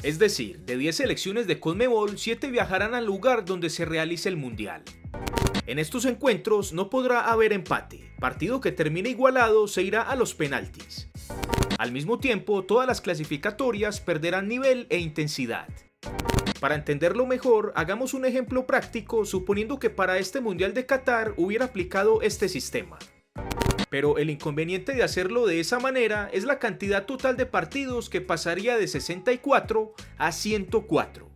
Es decir, de 10 selecciones de Conmebol, 7 viajarán al lugar donde se realice el Mundial. En estos encuentros no podrá haber empate. Partido que termine igualado se irá a los penaltis. Al mismo tiempo, todas las clasificatorias perderán nivel e intensidad. Para entenderlo mejor, hagamos un ejemplo práctico suponiendo que para este Mundial de Qatar hubiera aplicado este sistema. Pero el inconveniente de hacerlo de esa manera es la cantidad total de partidos que pasaría de 64 a 104.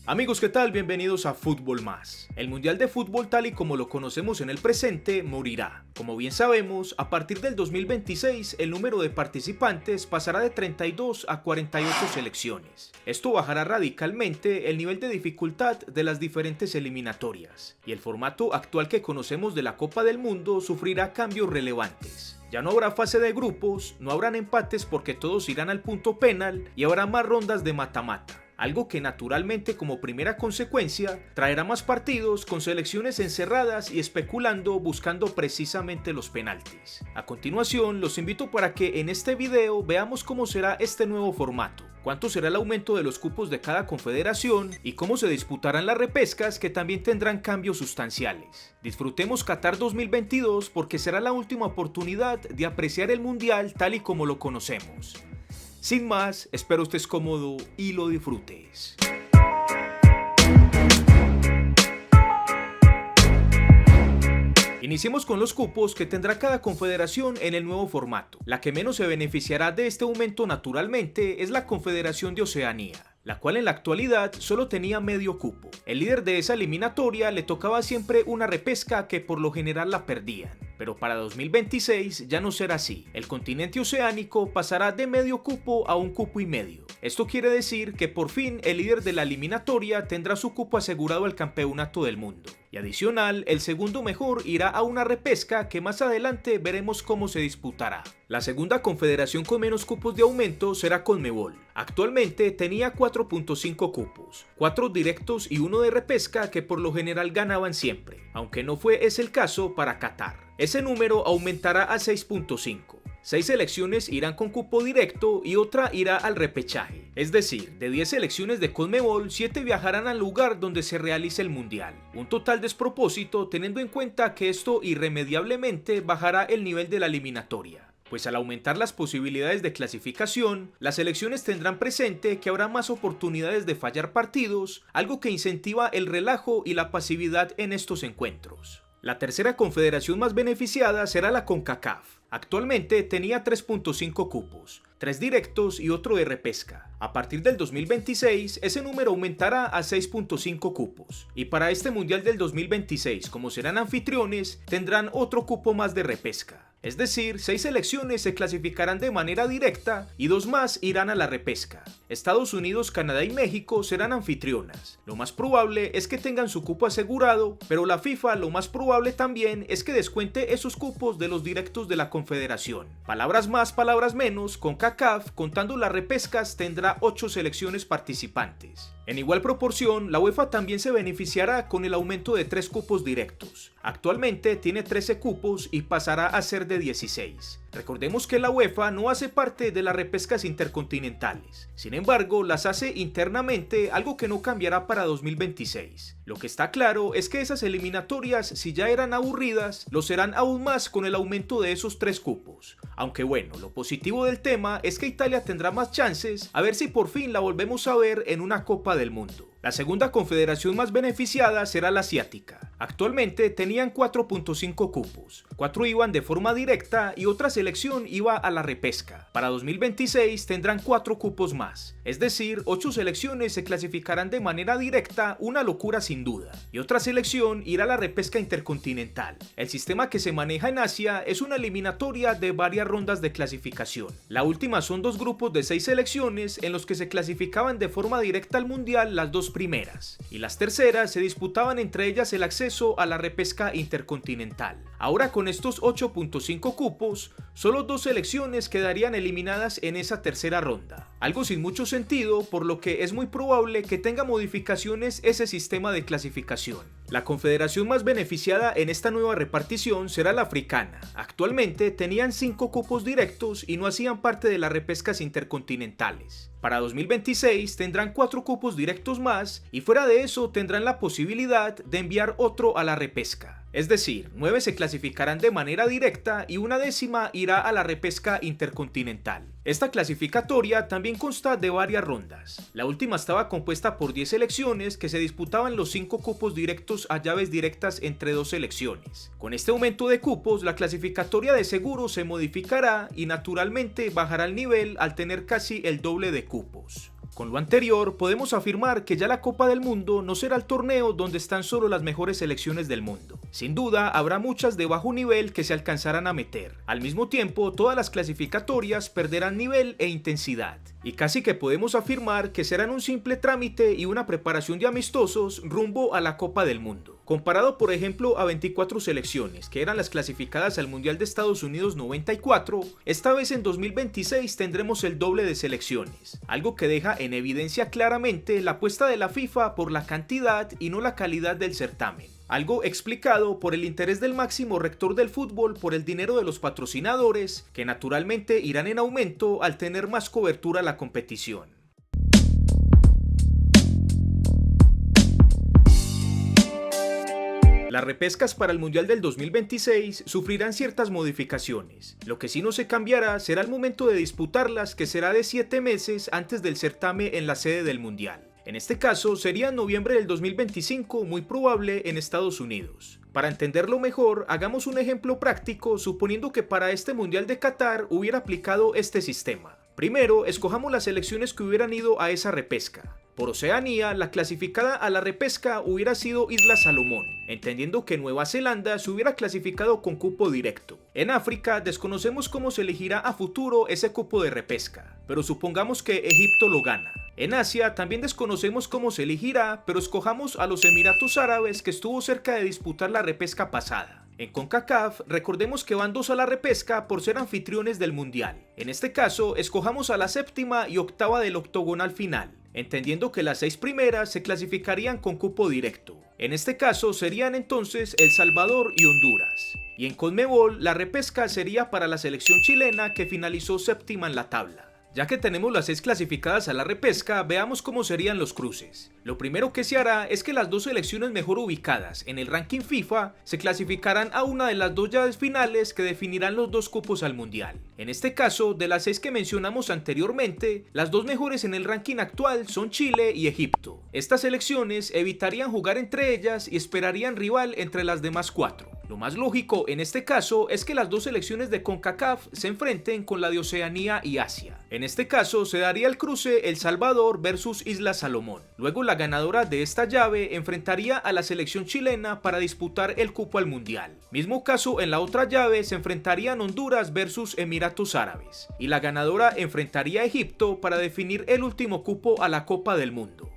Amigos, ¿qué tal? Bienvenidos a Fútbol Más. El Mundial de Fútbol tal y como lo conocemos en el presente morirá. Como bien sabemos, a partir del 2026 el número de participantes pasará de 32 a 48 selecciones. Esto bajará radicalmente el nivel de dificultad de las diferentes eliminatorias, y el formato actual que conocemos de la Copa del Mundo sufrirá cambios relevantes. Ya no habrá fase de grupos, no habrán empates porque todos irán al punto penal y habrá más rondas de mata-mata. Algo que naturalmente como primera consecuencia traerá más partidos con selecciones encerradas y especulando buscando precisamente los penaltis. A continuación los invito para que en este video veamos cómo será este nuevo formato, cuánto será el aumento de los cupos de cada confederación y cómo se disputarán las repescas que también tendrán cambios sustanciales. Disfrutemos Qatar 2022 porque será la última oportunidad de apreciar el Mundial tal y como lo conocemos. Sin más, espero estés cómodo y lo disfrutes. Iniciemos con los cupos que tendrá cada confederación en el nuevo formato. La que menos se beneficiará de este aumento naturalmente es la Confederación de Oceanía, la cual en la actualidad solo tenía medio cupo. El líder de esa eliminatoria le tocaba siempre una repesca que por lo general la perdían. Pero para 2026 ya no será así. El continente oceánico pasará de medio cupo a un cupo y medio. Esto quiere decir que por fin el líder de la eliminatoria tendrá su cupo asegurado al campeonato del mundo. Y adicional, el segundo mejor irá a una repesca que más adelante veremos cómo se disputará. La segunda confederación con menos cupos de aumento será Conmebol. Actualmente tenía 4.5 cupos, 4 directos y 1 de repesca que por lo general ganaban siempre, aunque no fue ese el caso para Qatar. Ese número aumentará a 6.5. 6 selecciones irán con cupo directo y otra irá al repechaje. Es decir, de 10 selecciones de Conmebol, 7 viajarán al lugar donde se realice el Mundial. Un total despropósito teniendo en cuenta que esto irremediablemente bajará el nivel de la eliminatoria. Pues al aumentar las posibilidades de clasificación, las selecciones tendrán presente que habrá más oportunidades de fallar partidos, algo que incentiva el relajo y la pasividad en estos encuentros. La tercera confederación más beneficiada será la CONCACAF. Actualmente tenía 3.5 cupos, 3 directos y otro de repesca. A partir del 2026 ese número aumentará a 6.5 cupos. Y para este Mundial del 2026, como serán anfitriones, tendrán otro cupo más de repesca. Es decir, 6 selecciones se clasificarán de manera directa y 2 más irán a la repesca. Estados Unidos, Canadá y México serán anfitrionas. Lo más probable es que tengan su cupo asegurado, pero la FIFA lo más probable también es que descuente esos cupos de los directos de la confederación. Palabras más, palabras menos, CONCACAF, contando las repescas, tendrá 8 selecciones participantes. En igual proporción, la UEFA también se beneficiará con el aumento de 3 cupos directos. Actualmente tiene 13 cupos y pasará a ser de 16. Recordemos que la UEFA no hace parte de las repescas intercontinentales. Sin embargo, las hace internamente, algo que no cambiará para 2026. Lo que está claro es que esas eliminatorias, si ya eran aburridas, lo serán aún más con el aumento de esos 3 cupos. Aunque bueno, lo positivo del tema es que Italia tendrá más chances, a ver si por fin la volvemos a ver en una Copa del Mundo. La segunda confederación más beneficiada será la asiática. Actualmente tenían 4.5 cupos, 4 iban de forma directa y otra selección iba a la repesca. Para 2026 tendrán 4 cupos más, es decir, 8 selecciones se clasificarán de manera directa, una locura sin duda, y otra selección irá a la repesca intercontinental. El sistema que se maneja en Asia es una eliminatoria de varias rondas de clasificación. La última son 2 grupos de 6 selecciones en los que se clasificaban de forma directa al mundial las 2 primeras, y las terceras se disputaban entre ellas el acceso a la repesca intercontinental. Ahora con estos 8.5 cupos, solo 2 selecciones quedarían eliminadas en esa tercera ronda, algo sin mucho sentido, por lo que es muy probable que tenga modificaciones ese sistema de clasificación. La confederación más beneficiada en esta nueva repartición será la africana. Actualmente tenían 5 cupos directos y no hacían parte de las repescas intercontinentales. Para 2026 tendrán 4 cupos directos más y fuera de eso tendrán la posibilidad de enviar otro a la repesca. Es decir, 9 se clasificarán de manera directa y una décima irá a la repesca intercontinental. Esta clasificatoria también consta de varias rondas. La última estaba compuesta por 10 selecciones que se disputaban los 5 cupos directos a llaves directas entre 2 selecciones. Con este aumento de cupos, la clasificatoria de seguro se modificará y naturalmente bajará el nivel al tener casi el doble de cupos. Con lo anterior, podemos afirmar que ya la Copa del Mundo no será el torneo donde están solo las mejores selecciones del mundo. Sin duda, habrá muchas de bajo nivel que se alcanzarán a meter. Al mismo tiempo, todas las clasificatorias perderán nivel e intensidad. Y casi que podemos afirmar que serán un simple trámite y una preparación de amistosos rumbo a la Copa del Mundo. Comparado por ejemplo a 24 selecciones, que eran las clasificadas al Mundial de Estados Unidos 94, esta vez en 2026 tendremos el doble de selecciones, algo que deja en evidencia claramente la apuesta de la FIFA por la cantidad y no la calidad del certamen. Algo explicado por el interés del máximo rector del fútbol por el dinero de los patrocinadores, que naturalmente irán en aumento al tener más cobertura la competición. Las repescas para el Mundial del 2026 sufrirán ciertas modificaciones. Lo que sí no se cambiará será el momento de disputarlas, que será de 7 meses antes del certamen en la sede del Mundial. En este caso sería en noviembre del 2025, muy probable en Estados Unidos. Para entenderlo mejor, hagamos un ejemplo práctico suponiendo que para este Mundial de Qatar hubiera aplicado este sistema. Primero, escojamos las selecciones que hubieran ido a esa repesca. Por Oceanía, la clasificada a la repesca hubiera sido Islas Salomón, entendiendo que Nueva Zelanda se hubiera clasificado con cupo directo. En África, desconocemos cómo se elegirá a futuro ese cupo de repesca, pero supongamos que Egipto lo gana. En Asia también desconocemos cómo se elegirá, pero escojamos a los Emiratos Árabes, que estuvo cerca de disputar la repesca pasada. En CONCACAF, recordemos que van 2 a la repesca por ser anfitriones del Mundial. En este caso, escojamos a la 7ª y 8ª del octogonal final, entendiendo que las 6 primeras se clasificarían con cupo directo. En este caso serían entonces El Salvador y Honduras. Y en CONMEBOL, la repesca sería para la selección chilena, que finalizó 7ª en la tabla. Ya que tenemos las 6 clasificadas a la repesca, veamos cómo serían los cruces. Lo primero que se hará es que las 2 selecciones mejor ubicadas en el ranking FIFA se clasificarán a una de las 2 llaves finales que definirán los 2 cupos al Mundial. En este caso, de las 6 que mencionamos anteriormente, las 2 mejores en el ranking actual son Chile y Egipto. Estas selecciones evitarían jugar entre ellas y esperarían rival entre las demás 4. Lo más lógico en este caso es que las 2 selecciones de CONCACAF se enfrenten con la de Oceanía y Asia. En este caso se daría el cruce El Salvador versus Islas Salomón. Luego la ganadora de esta llave enfrentaría a la selección chilena para disputar el cupo al Mundial. Mismo caso en la otra llave se enfrentarían Honduras versus Emiratos Árabes. Y la ganadora enfrentaría a Egipto para definir el último cupo a la Copa del Mundo.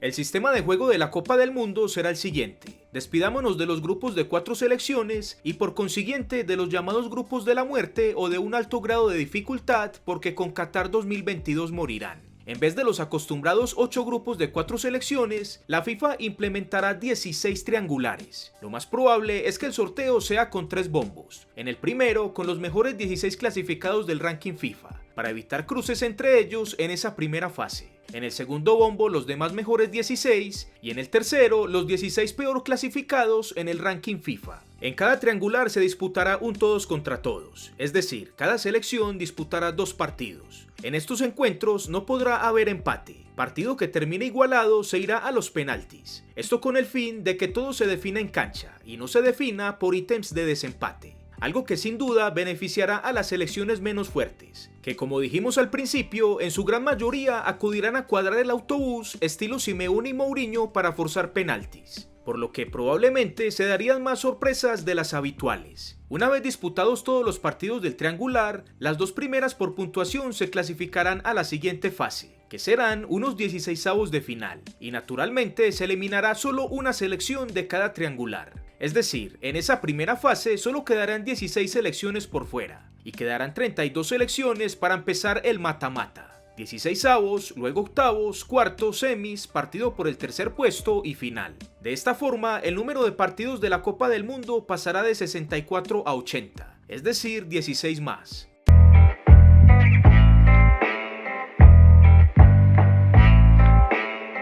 El sistema de juego de la Copa del Mundo será el siguiente. Despidámonos de los grupos de 4 selecciones y por consiguiente de los llamados grupos de la muerte o de un alto grado de dificultad, porque con Qatar 2022 morirán. En vez de los acostumbrados 8 grupos de 4 selecciones, la FIFA implementará 16 triangulares. Lo más probable es que el sorteo sea con 3 bombos. En el primero, con los mejores 16 clasificados del ranking FIFA, para evitar cruces entre ellos en esa primera fase. En el segundo bombo, los demás mejores 16, y en el tercero, los 16 peor clasificados en el ranking FIFA. En cada triangular se disputará un todos contra todos, es decir, cada selección disputará 2 partidos. En estos encuentros no podrá haber empate. Partido que termine igualado se irá a los penaltis. Esto con el fin de que todo se defina en cancha y no se defina por ítems de desempate. Algo que sin duda beneficiará a las selecciones menos fuertes, que como dijimos al principio, en su gran mayoría acudirán a cuadrar el autobús estilo Simeone y Mourinho para forzar penaltis, por lo que probablemente se darían más sorpresas de las habituales. Una vez disputados todos los partidos del triangular, las 2 primeras por puntuación se clasificarán a la siguiente fase, que serán unos 16avos de final, y naturalmente se eliminará solo una selección de cada triangular. Es decir, en esa primera fase solo quedarán 16 selecciones por fuera, y quedarán 32 selecciones para empezar el mata-mata. 16avos, luego octavos, cuartos, semis, partido por el tercer puesto y final. De esta forma, el número de partidos de la Copa del Mundo pasará de 64 a 80, es decir, 16 más.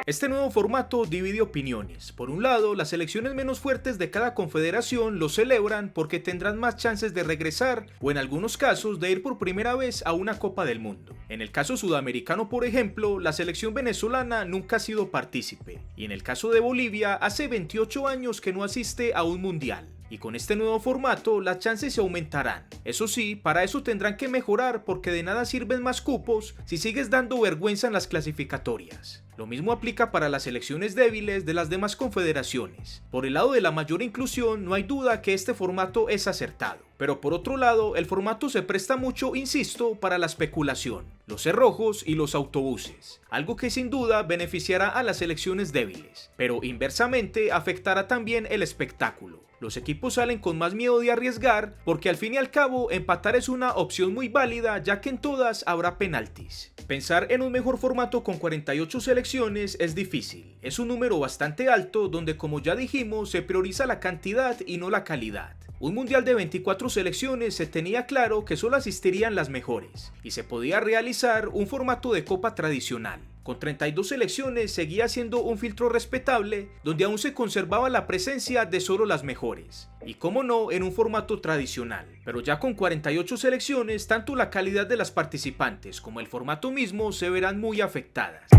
Este nuevo formato divide opiniones. Por un lado, las selecciones menos fuertes de cada confederación lo celebran porque tendrán más chances de regresar o en algunos casos de ir por primera vez a una Copa del Mundo. En el caso sudamericano, por ejemplo, la selección venezolana nunca ha sido partícipe y en el caso de Bolivia hace 28 años que no asiste a un mundial. Y con este nuevo formato las chances se aumentarán. Eso sí, para eso tendrán que mejorar porque de nada sirven más cupos si sigues dando vergüenza en las clasificatorias. Lo mismo aplica para las selecciones débiles de las demás confederaciones. Por el lado de la mayor inclusión, no hay duda que este formato es acertado. Pero por otro lado, el formato se presta mucho, insisto, para la especulación, los cerrojos y los autobuses, algo que sin duda beneficiará a las selecciones débiles, pero inversamente afectará también el espectáculo. Los equipos salen con más miedo de arriesgar porque al fin y al cabo empatar es una opción muy válida ya que en todas habrá penaltis. Pensar en un mejor formato con 48 selecciones es difícil, es un número bastante alto donde como ya dijimos se prioriza la cantidad y no la calidad. Un mundial de 24 selecciones se tenía claro que solo asistirían las mejores y se podía realizar un formato de copa tradicional. Con 32 selecciones seguía siendo un filtro respetable donde aún se conservaba la presencia de solo las mejores. Y cómo no, en un formato tradicional. Pero ya con 48 selecciones, tanto la calidad de las participantes como el formato mismo se verán muy afectadas.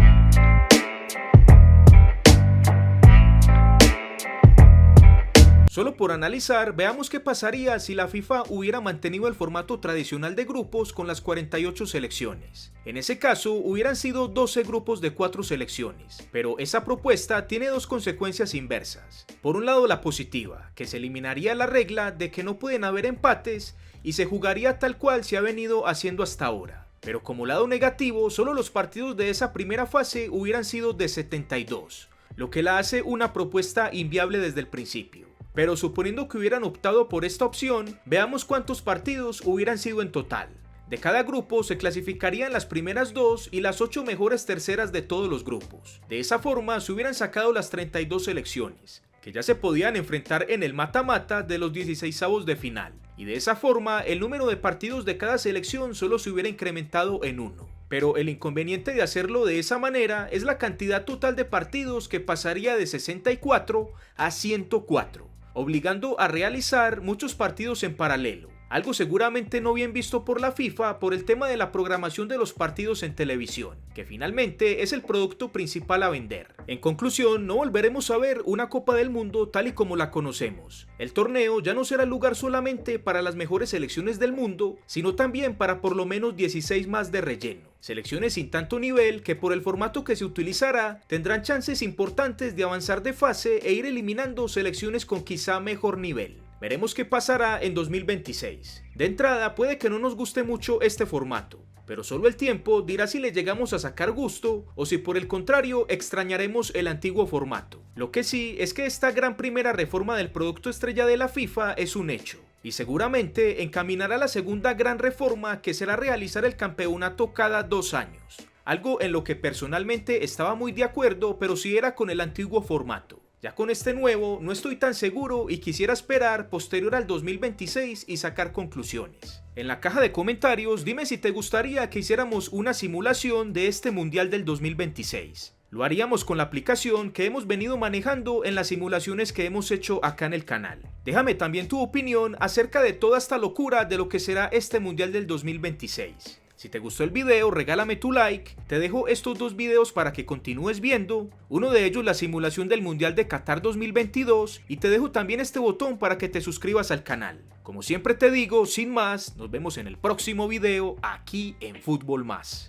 Solo por analizar, veamos qué pasaría si la FIFA hubiera mantenido el formato tradicional de grupos con las 48 selecciones. En ese caso, hubieran sido 12 grupos de 4 selecciones, pero esa propuesta tiene dos consecuencias inversas. Por un lado, la positiva, que se eliminaría la regla de que no pueden haber empates y se jugaría tal cual se ha venido haciendo hasta ahora. Pero como lado negativo, solo los partidos de esa primera fase hubieran sido de 72, lo que la hace una propuesta inviable desde el principio. Pero suponiendo que hubieran optado por esta opción, veamos cuántos partidos hubieran sido en total. De cada grupo se clasificarían las primeras 2 y las 8 mejores terceras de todos los grupos. De esa forma se hubieran sacado las 32 selecciones, que ya se podían enfrentar en el mata-mata de los 16avos de final. Y de esa forma el número de partidos de cada selección solo se hubiera incrementado en 1. Pero el inconveniente de hacerlo de esa manera es la cantidad total de partidos que pasaría de 64 a 104. Obligando a realizar muchos partidos en paralelo, algo seguramente no bien visto por la FIFA por el tema de la programación de los partidos en televisión, que finalmente es el producto principal a vender. En conclusión, no volveremos a ver una Copa del Mundo tal y como la conocemos. El torneo ya no será lugar solamente para las mejores selecciones del mundo, sino también para por lo menos 16 más de relleno. Selecciones sin tanto nivel que por el formato que se utilizará tendrán chances importantes de avanzar de fase e ir eliminando selecciones con quizá mejor nivel. Veremos qué pasará en 2026. De entrada puede que no nos guste mucho este formato, pero solo el tiempo dirá si le llegamos a sacar gusto o si por el contrario extrañaremos el antiguo formato. Lo que sí es que esta gran primera reforma del producto estrella de la FIFA es un hecho. Y seguramente encaminará la segunda gran reforma que será realizar el campeonato cada 2 años. Algo en lo que personalmente estaba muy de acuerdo, pero sí era con el antiguo formato. Ya con este nuevo no estoy tan seguro y quisiera esperar posterior al 2026 y sacar conclusiones. En la caja de comentarios dime si te gustaría que hiciéramos una simulación de este Mundial del 2026. Lo haríamos con la aplicación que hemos venido manejando en las simulaciones que hemos hecho acá en el canal. Déjame también tu opinión acerca de toda esta locura de lo que será este Mundial del 2026. Si te gustó el video, regálame tu like, te dejo estos 2 videos para que continúes viendo, uno de ellos la simulación del Mundial de Qatar 2022 y te dejo también este botón para que te suscribas al canal. Como siempre te digo, sin más, nos vemos en el próximo video aquí en Fútbol Más.